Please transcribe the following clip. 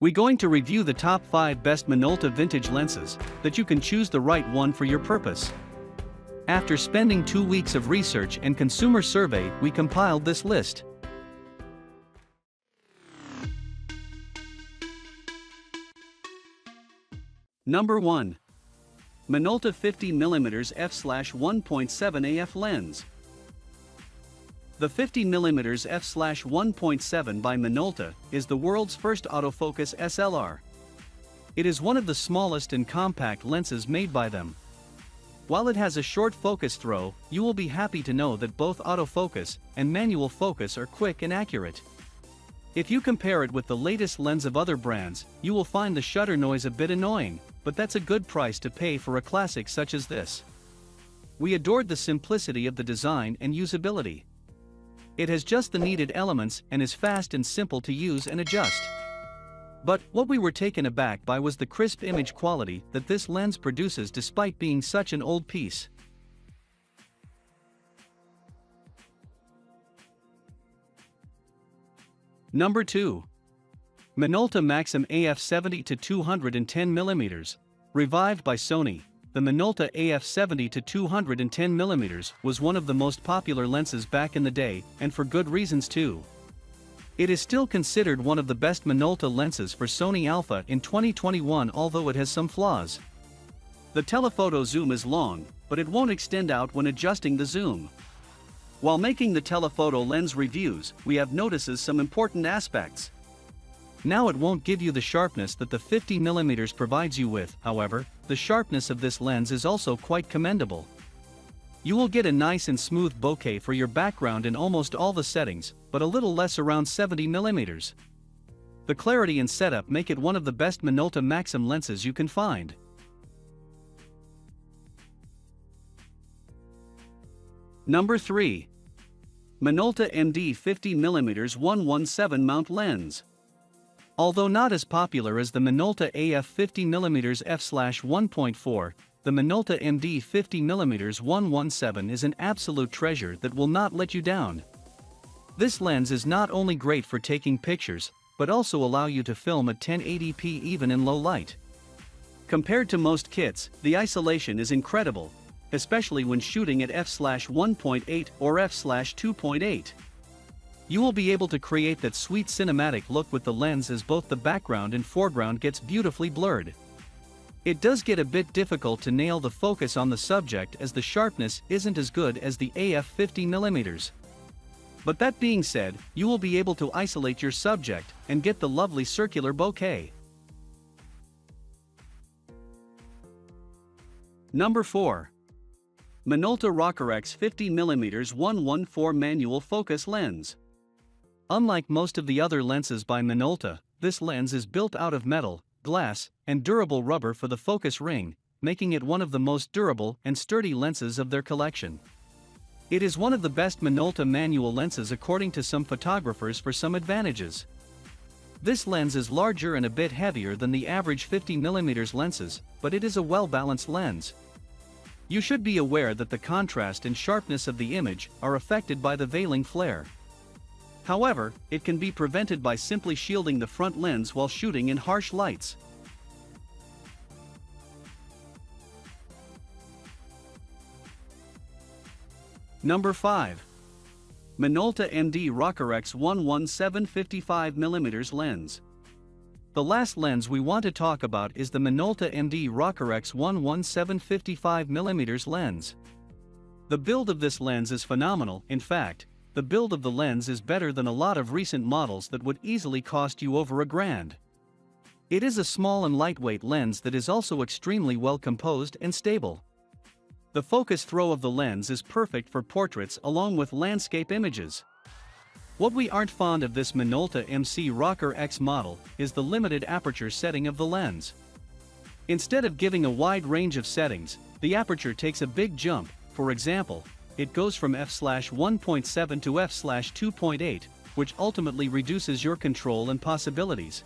We're going to review the top 5 best Minolta vintage lenses, that you can choose the right one for your purpose. After spending 2 weeks of research and consumer survey, we compiled this list. Number 1. Minolta 50mm f/1.7 AF lens. The 50mm f/1.7 by Minolta is the world's first autofocus SLR. It is one of the smallest and compact lenses made by them. While it has a short focus throw, you will be happy to know that both autofocus and manual focus are quick and accurate. If you compare it with the latest lens of other brands, you will find the shutter noise a bit annoying, but that's a good price to pay for a classic such as this. We adored the simplicity of the design and usability. It has just the needed elements and is fast and simple to use and adjust. But what we were taken aback by was the crisp image quality that this lens produces despite being such an old piece. Number 2. Minolta Maxxum AF 70-210mm. Revived by Sony, the Minolta AF 70-210mm was one of the most popular lenses back in the day, and for good reasons too. It is still considered one of the best Minolta lenses for Sony Alpha in 2021, although it has some flaws. The telephoto zoom is long, but it won't extend out when adjusting the zoom. While making the telephoto lens reviews, we have noticed some important aspects. Now it won't give you the sharpness that the 50mm provides you with, however, the sharpness of this lens is also quite commendable. You will get a nice and smooth bokeh for your background in almost all the settings, but a little less around 70mm. The clarity and setup make it one of the best Minolta Maxxum lenses you can find. Number 3. Minolta MD 50mm 117 mount lens. Although not as popular as the Minolta AF 50mm f/1.4, the Minolta MD 50mm 117 is an absolute treasure that will not let you down. This lens is not only great for taking pictures, but also allow you to film at 1080p even in low light. Compared to most kits, the isolation is incredible, especially when shooting at f/1.8 or f/2.8. You will be able to create that sweet cinematic look with the lens as both the background and foreground gets beautifully blurred. It does get a bit difficult to nail the focus on the subject as the sharpness isn't as good as the AF 50mm. But that being said, you will be able to isolate your subject and get the lovely circular bokeh. Number 4. Minolta Rockerex 50mm 114 manual focus lens. Unlike most of the other lenses by Minolta, this lens is built out of metal, glass, and durable rubber for the focus ring, making it one of the most durable and sturdy lenses of their collection. It is one of the best Minolta manual lenses according to some photographers for some advantages. This lens is larger and a bit heavier than the average 50mm lenses, but it is a well-balanced lens. You should be aware that the contrast and sharpness of the image are affected by the veiling flare. However, it can be prevented by simply shielding the front lens while shooting in harsh lights. Number 5. Minolta MD Rockerex 117 55mm lens. The last lens we want to talk about is the Minolta MD Rockerex 117 55mm lens. The build of this lens is phenomenal. In fact, the build of the lens is better than a lot of recent models that would easily cost you over $1,000. It is a small and lightweight lens that is also extremely well composed and stable. The focus throw of the lens is perfect for portraits along with landscape images. What we aren't fond of this Minolta MC Rockerex model is the limited aperture setting of the lens. Instead of giving a wide range of settings, the aperture takes a big jump. For example, it goes from f/1.7 to f/2.8, which ultimately reduces your control and possibilities.